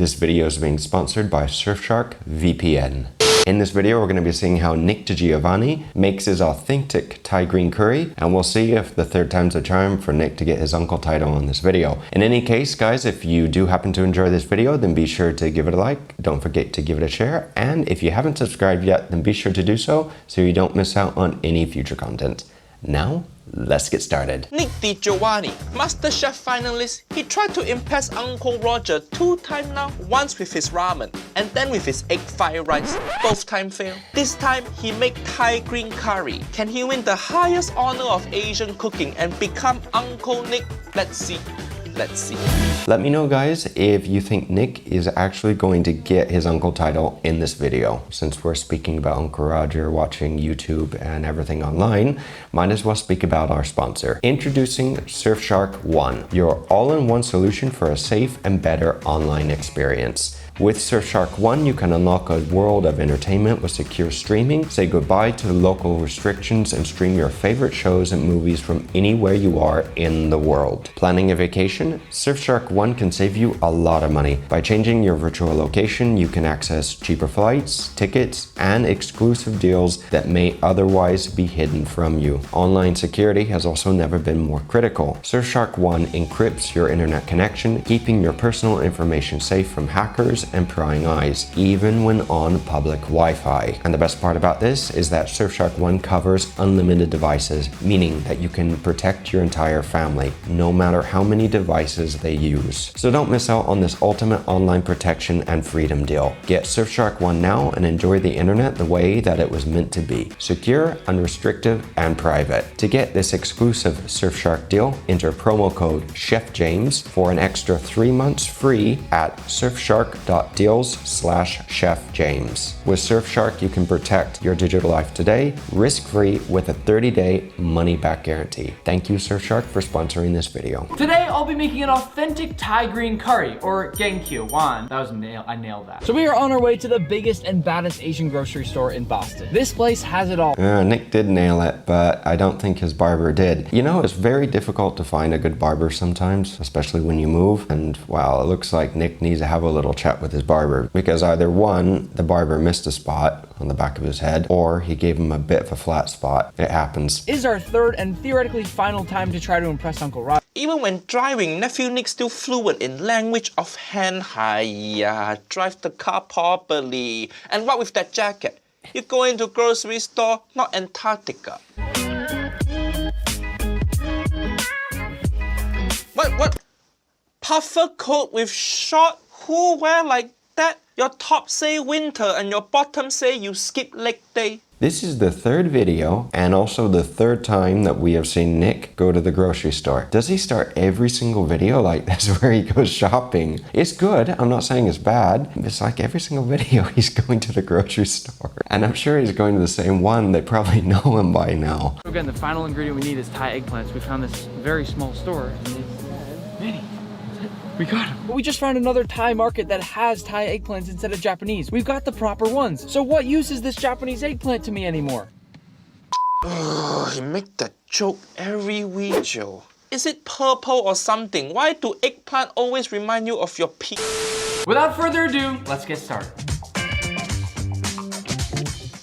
This video is being sponsored by Surfshark VPN. In this video, we're going to be seeing how Nick DiGiovanni makes his authentic Thai green curry, and we'll see if the third time's a charm for Nick to get his uncle title on this video. In any case, guys, if you do happen to enjoy this video, then be sure to give it a like. Don't forget to give it a share. And if you haven't subscribed yet, then be sure to do so you don't miss out on any future content. Now, let's get started. Nick DiGiovanni, MasterChef finalist, he tried to impress Uncle Roger 2 times now, once with his ramen and then with his egg fried rice. Both times failed. This time, he made Thai green curry. Can he win the highest honor of Asian cooking and become Uncle Nick? Let's see. Let's see. Let me know, guys, if you think Nick is actually going to get his uncle title in this video. Since we're speaking about Uncle Roger watching YouTube and everything online, might as well speak about our sponsor. Introducing Surfshark One, your all-in-one solution for a safe and better online experience. With Surfshark One, you can unlock a world of entertainment with secure streaming, say goodbye to local restrictions, and stream your favorite shows and movies from anywhere you are in the world. Planning a vacation? Surfshark One can save you a lot of money. By changing your virtual location, you can access cheaper flights, tickets, and exclusive deals that may otherwise be hidden from you. Online security has also never been more critical. Surfshark One encrypts your internet connection, keeping your personal information safe from hackers and prying eyes, even when on public Wi-Fi. And the best part about this is that Surfshark One covers unlimited devices, meaning that you can protect your entire family, no matter how many devices they use. So don't miss out on this ultimate online protection and freedom deal. Get Surfshark One now and enjoy the internet the way that it was meant to be. Secure, unrestricted, and private. To get this exclusive Surfshark deal, enter promo code CHEFJames for an extra 3 months free at surfshark.deals/ChefJames. With Surfshark, you can protect your digital life today, risk-free with a 30-day money-back guarantee. Thank you, Surfshark, for sponsoring this video. Today, I'll be making an authentic Thai green curry, or Genkyou Wan. That was I nailed that. So we are on our way to the biggest and baddest Asian grocery store in Boston. This place has it all. Nick did nail it, but I don't think his barber did. You know, it's very difficult to find a good barber sometimes, especially when you move. And wow, it looks like Nick needs to have a little chat with his barber, because either one, the barber missed a spot on the back of his head, or he gave him a bit of a flat spot. It happens. This is our third and theoretically final time to try to impress Uncle Roger. Even when driving, nephew Nick still fluent in language of hand. Hiya, drive the car properly. And what with that jacket? You go into grocery store, not Antarctica. What? Puffer coat with short? Who wear like that? Your top say winter and your bottom say you skip leg day. This is the third video and also the third time that we have seen Nick go to the grocery store. Does he start every single video like this where he goes shopping? It's good. I'm not saying it's bad. It's like every single video he's going to the grocery store. And I'm sure he's going to the same one. They probably know him by now. Again, the final ingredient we need is Thai eggplants. We found this very small store and it said, Manny, we got them. But we just found another Thai market that has Thai eggplants instead of Japanese. We've got the proper ones. So what use is this Japanese eggplant to me anymore? You make that joke every video. Is it purple or something? Why do eggplant always remind you of your pee? Without further ado, let's get started.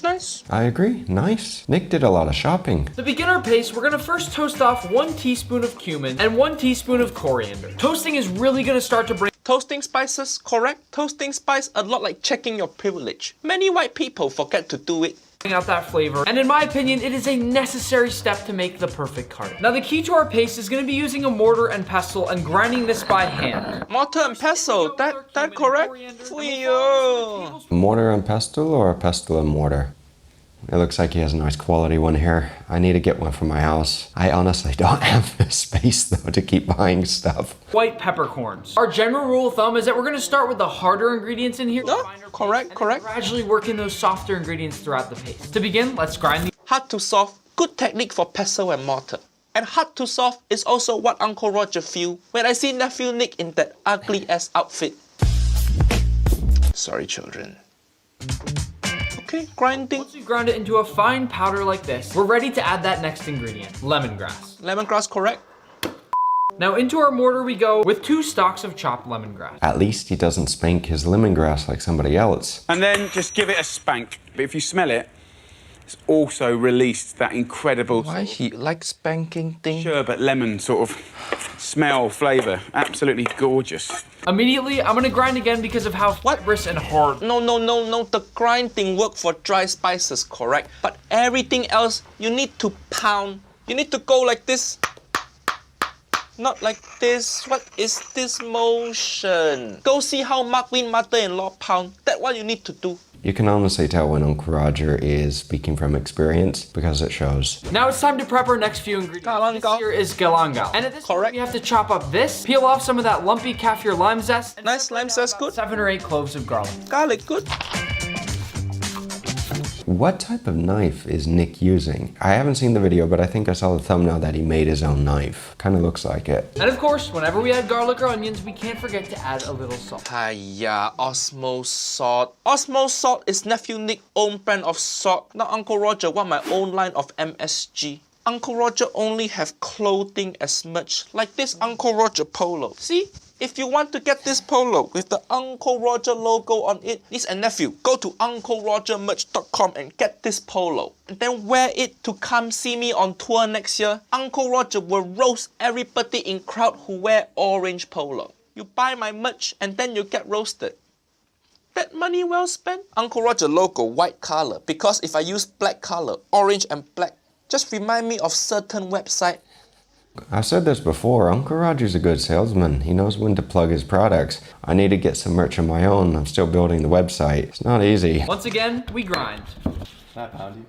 Nice. I agree. Nice. Nick did a lot of shopping. To begin our paste, we're gonna first toast off 1 teaspoon of cumin and 1 teaspoon of coriander. Toasting is really gonna start to bring Toasting spices, correct? Toasting spice, a lot like checking your privilege. Many white people forget to do it. out that flavor, and in my opinion, it is a necessary step to make the perfect curry. Now the key to our paste is gonna be using a mortar and pestle and grinding this by hand. Mortar and pestle, that correct? Fuyo. Mortar and pestle or a pestle and mortar? It looks like he has a nice quality one here. I need to get one for my house. I honestly don't have the space though to keep buying stuff. White peppercorns. Our general rule of thumb is that we're gonna start with the harder ingredients in here. Correct. Gradually work in those softer ingredients throughout the paste. To begin, let's grind the Hard to soft, good technique for pestle and mortar. And hard to soft is also what Uncle Roger feel when I see nephew Nick in that ugly ass outfit. Sorry, children. Okay, grinding. Once we ground it into a fine powder like this, we're ready to add that next ingredient, lemongrass. Lemongrass, correct? Now into our mortar we go with 2 stalks of chopped lemongrass. At least he doesn't spank his lemongrass like somebody else. And then just give it a spank. But if you smell it, it's also released that incredible Why he likes spanking thing? sherbet lemon sort of smell, flavour. Absolutely gorgeous. Immediately, I'm gonna grind again because of how fibrous and hard. No. The grinding work for dry spices, correct? But everything else, you need to pound. You need to go like this. Not like this. What is this motion? Go see how Mark Win mother-in-law pound. That's what you need to do. You can honestly tell when Uncle Roger is speaking from experience because it shows. Now it's time to prep our next few ingredients. Galangal. This here is galangal. And at this point, Correct. we have to chop up this, peel off some of that lumpy kaffir lime zest. And Nice lime zest, good. 7 or 8 cloves of garlic. Garlic, good. What type of knife is Nick using? I haven't seen the video, but I think I saw the thumbnail that he made his own knife. Kind of looks like it. And of course, whenever we add garlic or onions, we can't forget to add a little salt. Hiya, Osmo salt. Osmo salt is nephew Nick's own brand of salt. Not Uncle Roger want my own line of MSG. Uncle Roger only have clothing as much like this Uncle Roger polo. See? If you want to get this polo with the Uncle Roger logo on it, niece and nephew, go to unclerogermerch.com and get this polo. And then wear it to come see me on tour next year. Uncle Roger will roast everybody in crowd who wear orange polo. You buy my merch and then you get roasted. That money well spent? Uncle Roger logo white color, because if I use black color, orange and black, just remind me of certain website. I've said this before, Uncle Roger's a good salesman. He knows when to plug his products. I need to get some merch of my own. I'm still building the website. It's not easy. Once again, we grind. Can I pound you?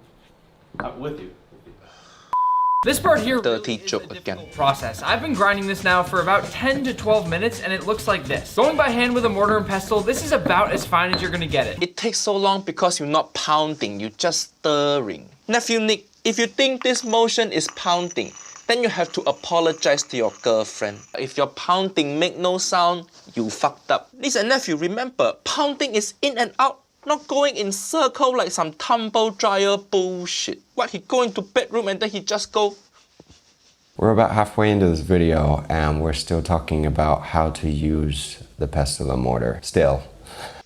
I'm with you. This part here Dirty really is joke a again. difficult process. I've been grinding this now for about 10 to 12 minutes and it looks like this. Going by hand with a mortar and pestle, this is about as fine as you're gonna get it. It takes so long because you're not pounding, you're just stirring. Nephew Nick, if you think this motion is pounding, then you have to apologize to your girlfriend. If your pounding make no sound, you fucked up. Niece and nephew, remember, pounding is in and out, not going in circle like some tumble dryer bullshit. What, he go into bedroom and then he just go... We're about halfway into this video and we're still talking about how to use the pestle and mortar. Still.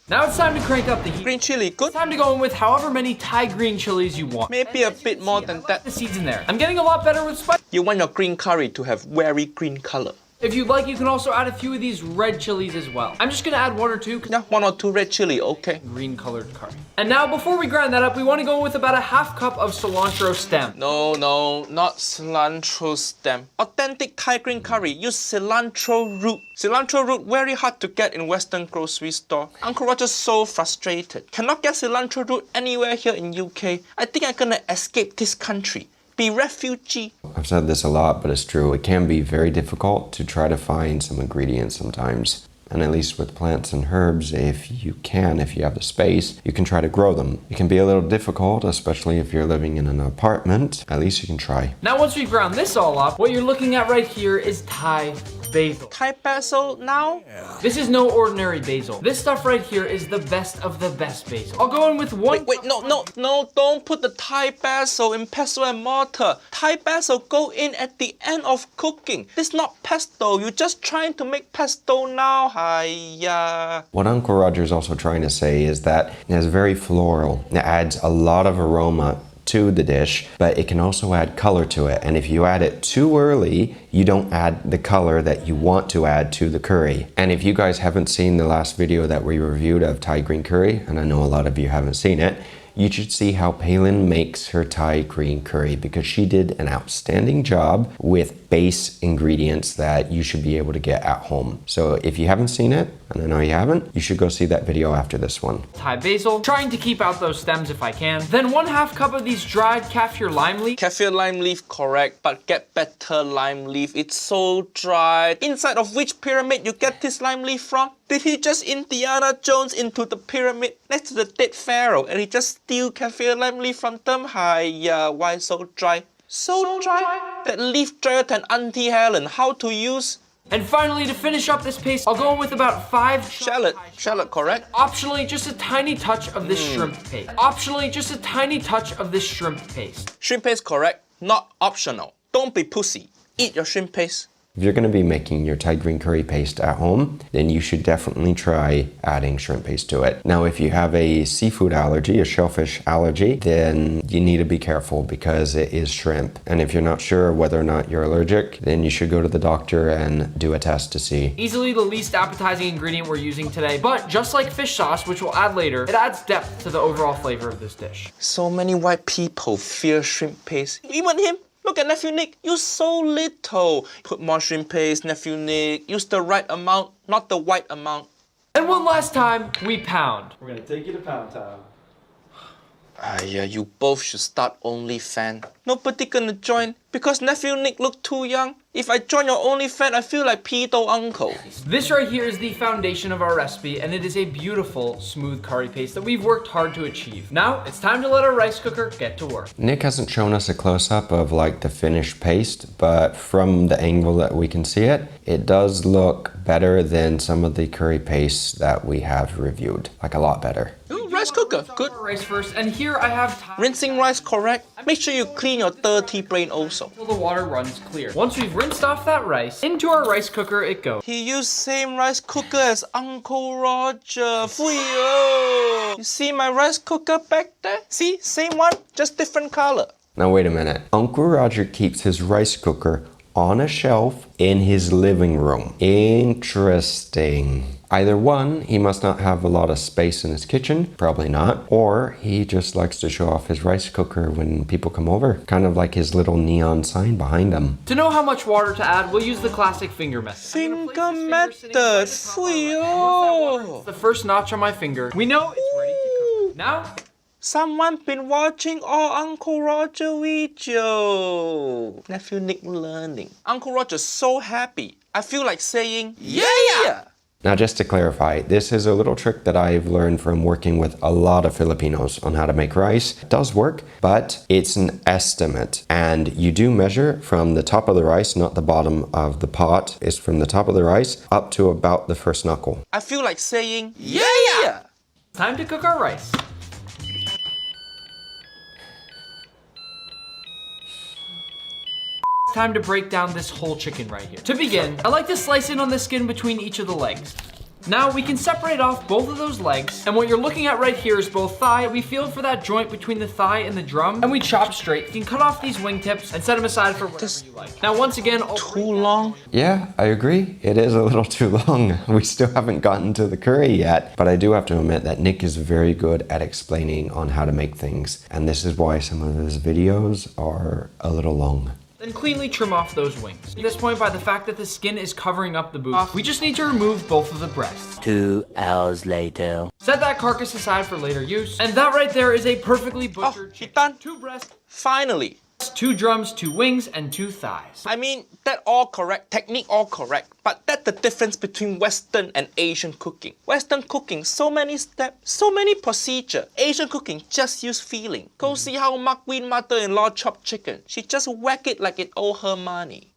Now it's time to crank up the heat. Green chili, good? It's time to go in with however many Thai green chilies you want. Maybe a bit more than that. The seeds in there. I'm getting a lot better with spice. You want your green curry to have very green color. If you'd like, you can also add a few of these red chilies as well. I'm just gonna add 1 or 2. Yeah, 1 or 2 red chili, okay. Green colored curry. And now before we grind that up, we want to go with about a ½ cup of cilantro stem. No, not cilantro stem. Authentic Thai green curry, use cilantro root. Cilantro root very hard to get in Western grocery store. Uncle Roger's so frustrated. Cannot get cilantro root anywhere here in UK. I think I'm gonna escape this country. Be refugee. I've said this a lot, but it's true. It can be very difficult to try to find some ingredients sometimes. And at least with plants and herbs, if you have the space, you can try to grow them. It can be a little difficult, especially if you're living in an apartment. At least you can try. Now once we've ground this all up, what you're looking at right here is Thai basil. Thai basil now? This is no ordinary basil. This stuff right here is the best of the best basil. I'll go in with one. Wait, no, don't put the Thai basil in pestle and mortar. Thai basil go in at the end of cooking. This is not pesto, you're just trying to make pesto now. Hiya. What Uncle Roger is also trying to say is that it's very floral. It adds a lot of aroma to the dish, but it can also add color to it. And if you add it too early, you don't add the color that you want to add to the curry. And if you guys haven't seen the last video that we reviewed of Thai green curry, and I know a lot of you haven't seen it, you should see how Palin makes her Thai green curry because she did an outstanding job with base ingredients that you should be able to get at home. So if you haven't seen it, and I know you haven't, you should go see that video after this one. Thai basil, trying to keep out those stems if I can. Then 1/2 cup of these dried kaffir lime leaf. Kaffir lime leaf, correct, but get better lime leaf. It's so dry. Inside of which pyramid you get this lime leaf from? Did he just Indiana Jones into the pyramid next to the dead pharaoh and he just steal kaffir lime leaf from them? Hiya, why so dry? So dry? That leaf drier than Auntie Helen. How to use? And finally, to finish up this paste, I'll go in with about 5 Shallot, correct? Optionally, just a tiny touch of this shrimp paste. Optionally, just a tiny touch of this shrimp paste. Shrimp paste, correct? Not optional. Don't be pussy. Eat your shrimp paste. If you're going to be making your Thai green curry paste at home, then you should definitely try adding shrimp paste to it. Now, if you have a seafood allergy, a shellfish allergy, then you need to be careful because it is shrimp. And if you're not sure whether or not you're allergic, then you should go to the doctor and do a test to see. Easily the least appetizing ingredient we're using today, but just like fish sauce, which we'll add later, it adds depth to the overall flavor of this dish. So many white people fear shrimp paste. Even him. Look at Nephew Nick, you're so little. Put more shrimp paste, Nephew Nick. Use the right amount, not the white amount. And one last time, we pound. We're gonna take you to Pound Town. Yeah, you both should start OnlyFans. Nobody gonna join because Nephew Nick look too young. If I join your OnlyFans, I feel like pedo uncle. This right here is the foundation of our recipe, and it is a beautiful, smooth curry paste that we've worked hard to achieve. Now, it's time to let our rice cooker get to work. Nick hasn't shown us a close-up of like the finished paste, but from the angle that we can see it, it does look better than some of the curry pastes that we have reviewed. Like a lot better. Ooh, rice cooker, good. Rice first, and here I have Rinsing rice correct. Make sure you clean your dirty brain also. until the water runs clear. Once we've rinsed off that rice, into our rice cooker it goes. He used same rice cooker as Uncle Roger. Fui-oh. You see my rice cooker back there? See, same one, just different color. Now wait a minute. Uncle Roger keeps his rice cooker on a shelf in his living room. Interesting. Either one, he must not have a lot of space in his kitchen, probably not, or he just likes to show off his rice cooker when people come over, kind of like his little neon sign behind him. To know how much water to add, we'll use the classic finger method. Finger method. Fui-oh. The first notch on my finger, we know it's ready to cook. Now, Someone been watching all Uncle Roger video. Nephew Nick learning. Uncle Roger's so happy. I feel like saying, yeah! Now just to clarify, this is a little trick that I've learned from working with a lot of Filipinos on how to make rice. It does work, but it's an estimate. And you do measure from the top of the rice, not the bottom of the pot. It's from the top of the rice up to about the first knuckle. I feel like saying, yeah! time to cook our rice. Time to break down this whole chicken right here. To begin, I like to slice in on the skin between each of the legs. Now we can separate off both of those legs, and what you're looking at right here is both thigh. We feel for that joint between the thigh and the drum, and we chop straight. You can cut off these wingtips and set them aside for whatever you like. Now once again, Too long? Yeah, I agree. It is a little too long. We still haven't gotten to the curry yet, but I do have to admit that Nick is very good at explaining on how to make things, and this is why some of his videos are a little long. Then cleanly trim off those wings. At this point, by the fact that the skin is covering up the boot, we just need to remove both of the breasts. 2 hours later. Set that carcass aside for later use. And that right there is a perfectly butchered he done. 2 breasts, Finally. 2 drums, 2 wings, and 2 thighs. I mean, that all correct, technique all correct, but that's the difference between Western and Asian cooking. Western cooking, so many steps, so many procedure. Asian cooking, just use feeling. Go see how Makinson mother-in-law chopped chicken. She just whack it like it owe her money.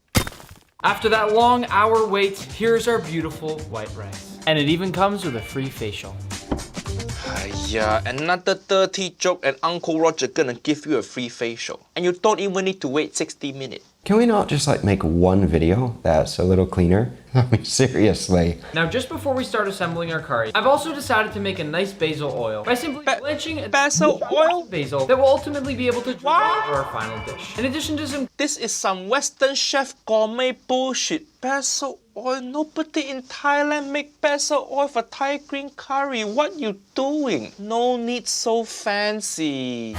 After that long hour wait, here's our beautiful white rice. And it even comes with a free facial. Yeah, another dirty joke and Uncle Roger gonna give you a free facial. And you don't even need to wait 60 minutes. Can we not just like make one video that's a little cleaner? I mean, seriously. Now just before we start assembling our curry, I've also decided to make a nice basil oil by simply blanching Basil oil? basil that will ultimately be able to draw our final dish. In addition to some This is some Western chef gourmet bullshit. Basil oil? Nobody in Thailand make basil oil for Thai green curry. What you doing? No need so fancy.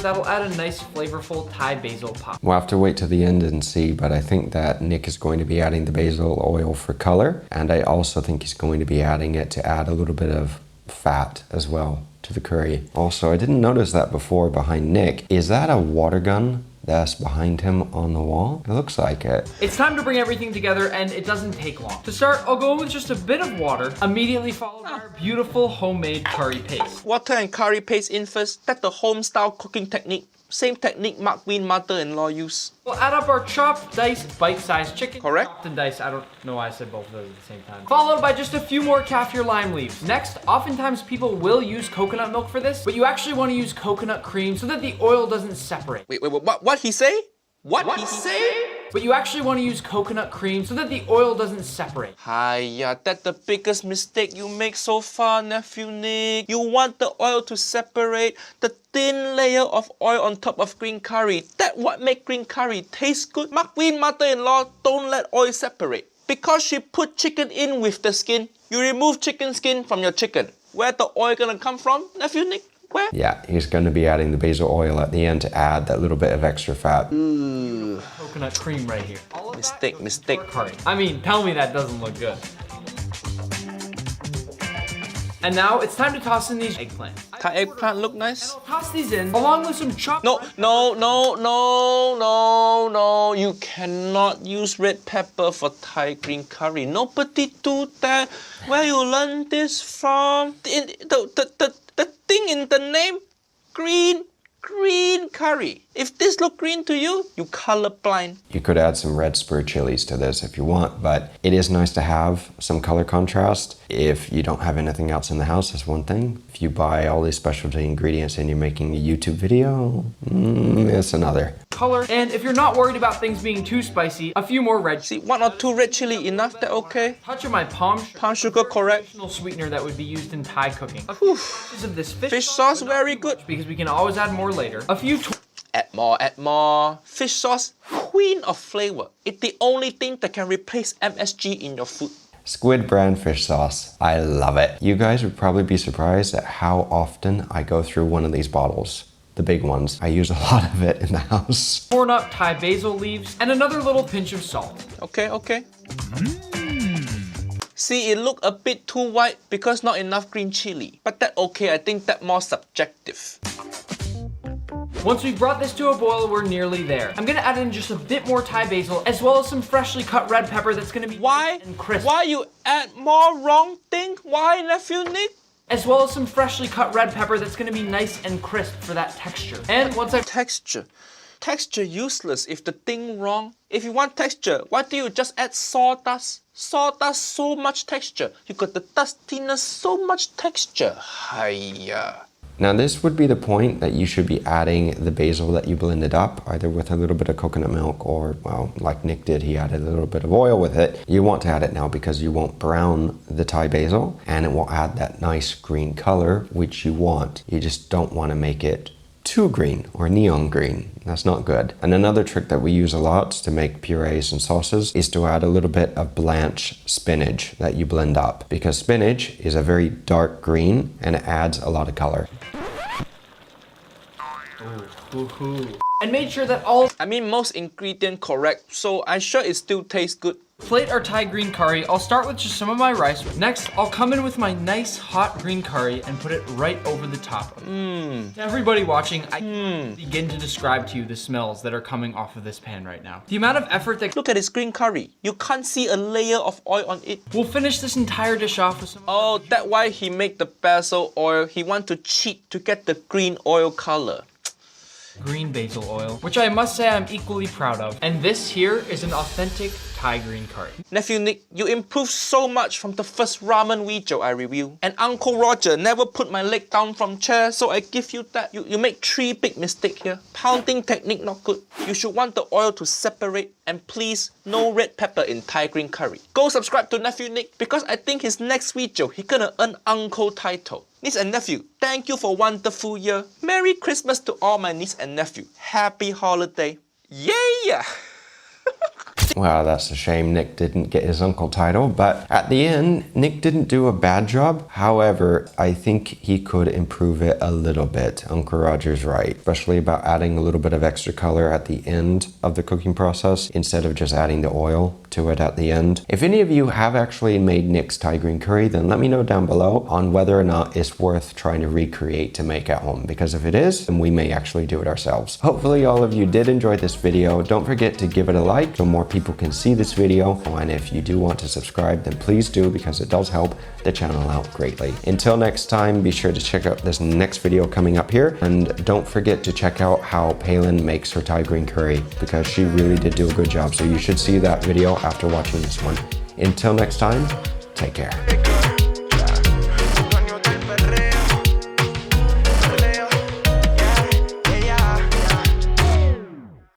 that'll add a nice flavorful Thai basil pop. We'll have to wait to the end and see, but I think that Nick is going to be adding the basil oil for color, and I also think he's going to be adding it to add a little bit of fat as well to the curry. Also, I didn't notice that before behind Nick. Is that a water gun that's behind him on the wall? It looks like it. It's time to bring everything together, and it doesn't take long. To start, I'll go in with just a bit of water, immediately followed by our beautiful homemade curry paste. Water and curry paste in first. That's the home-style cooking technique. Same technique Makinson mother-in-law use. We'll add up our chopped, diced, bite-sized chicken. Correct. Chopped and diced. I don't know why I said both of those at the same time. Followed by just a few more kaffir lime leaves. Next, oftentimes people will use coconut milk for this, but you actually want to use coconut cream so that the oil doesn't separate. Wait, what he say? What he say? But you actually want to use coconut cream so that the oil doesn't separate. Hiya, that's the biggest mistake you make so far, nephew Nick. You want the oil to separate the thin layer of oil on top of green curry. That's what make green curry taste good. My queen mother-in-law don't let oil separate. Because she put chicken in with the skin, you remove chicken skin from your chicken. Where the oil gonna come from, nephew Nick? Where? Yeah, he's going to be adding the basil oil at the end to add that little bit of extra fat. Coconut cream right here. Mistake. Curry. I mean, tell me that doesn't look good. And now it's time to toss in these eggplants. Thai eggplant look nice? Toss these in along with some chopped. No. You cannot use red pepper for Thai green curry. Nobody do that. Where you learn this from? The thing in the name, green curry. If this look green to you, you colorblind. You could add some red spur chilies to this if you want, but it is nice to have some color contrast. If you don't have anything else in the house, that's one thing. If you buy all these specialty ingredients and you're making a YouTube video, it's another. Color. And if you're not worried about things being too spicy, a few more red. See, 1 or 2 red chili enough, that okay? Touch of my palm sugar, correct. Traditional sweetener that would be used in Thai cooking. A few pieces of this Fish sauce, very good. because we can always add more later. A few. Add more. Fish sauce, queen of flavor. It's the only thing that can replace MSG in your food. Squid brand fish sauce. I love it. You guys would probably be surprised at how often I go through one of these bottles. The big ones. I use a lot of it in the house. Torn up Thai basil leaves and another little pinch of salt. Okay. See, it look a bit too white because not enough green chili. But that okay, I think that more subjective. Once we've brought this to a boil, we're nearly there. I'm gonna add in just a bit more Thai basil, as well as some freshly cut red pepper that's gonna be Why? and crisp. Why you add more wrong thing? Why, nephew Nick? As well as some freshly cut red pepper that's gonna be nice and crisp for that texture. And once I've Texture useless if the thing wrong. If you want texture, why do you just add sawdust? Sawdust, so much texture. You got the dustiness, so much texture. Hiya. Now this would be the point that you should be adding the basil that you blended up, either with a little bit of coconut milk or, well, like Nick did, he added a little bit of oil with it. You want to add it now because you won't brown the Thai basil and it will add that nice green color, which you want. You just don't want to make it too green or neon green. That's not good. And another trick that we use a lot to make purees and sauces is to add a little bit of blanched spinach that you blend up, because spinach is a very dark green and it adds a lot of color. and made sure that most ingredient correct, so I'm sure it still tastes good. Plate our Thai green curry. I'll start with just some of my rice. Next, I'll come in with my nice hot green curry and put it right over the top of it. To everybody watching, I can't begin to describe to you the smells that are coming off of this pan right now. The amount of effort that Look at this green curry. You can't see a layer of oil on it. We'll finish this entire dish off with some. Oh, that's why he make the basil oil. He want to cheat to get the green oil color. Green basil oil, which I must say I'm equally proud of. And this here is an authentic Thai green curry. Nephew Nick, you improved so much from the first ramen video I reviewed. And Uncle Roger never put my leg down from chair, so I give you that. You make 3 big mistakes here. Pounding technique not good. You should want the oil to separate. And please, no red pepper in Thai green curry. Go subscribe to Nephew Nick because I think his next video, he gonna earn Uncle title. Niece and nephew, thank you for a wonderful year. Merry Christmas to all my niece and nephew. Happy holiday. Yeah! Wow, that's a shame Nick didn't get his uncle title, but at the end, Nick didn't do a bad job. However, I think he could improve it a little bit. Uncle Roger's right, especially about adding a little bit of extra color at the end of the cooking process instead of just adding the oil to it at the end. If any of you have actually made Nick's Thai green curry, then let me know down below on whether or not it's worth trying to recreate to make at home, because if it is, then we may actually do it ourselves. Hopefully all of you did enjoy this video. Don't forget to give it a like so more people can see this video, and if you do want to subscribe, then please do, because it does help the channel out greatly. Until next time, be sure to check out this next video coming up here, and don't forget to check out how Palin makes her Thai green curry, because she really did do a good job, so you should see that video after watching this one. Until next time, take care.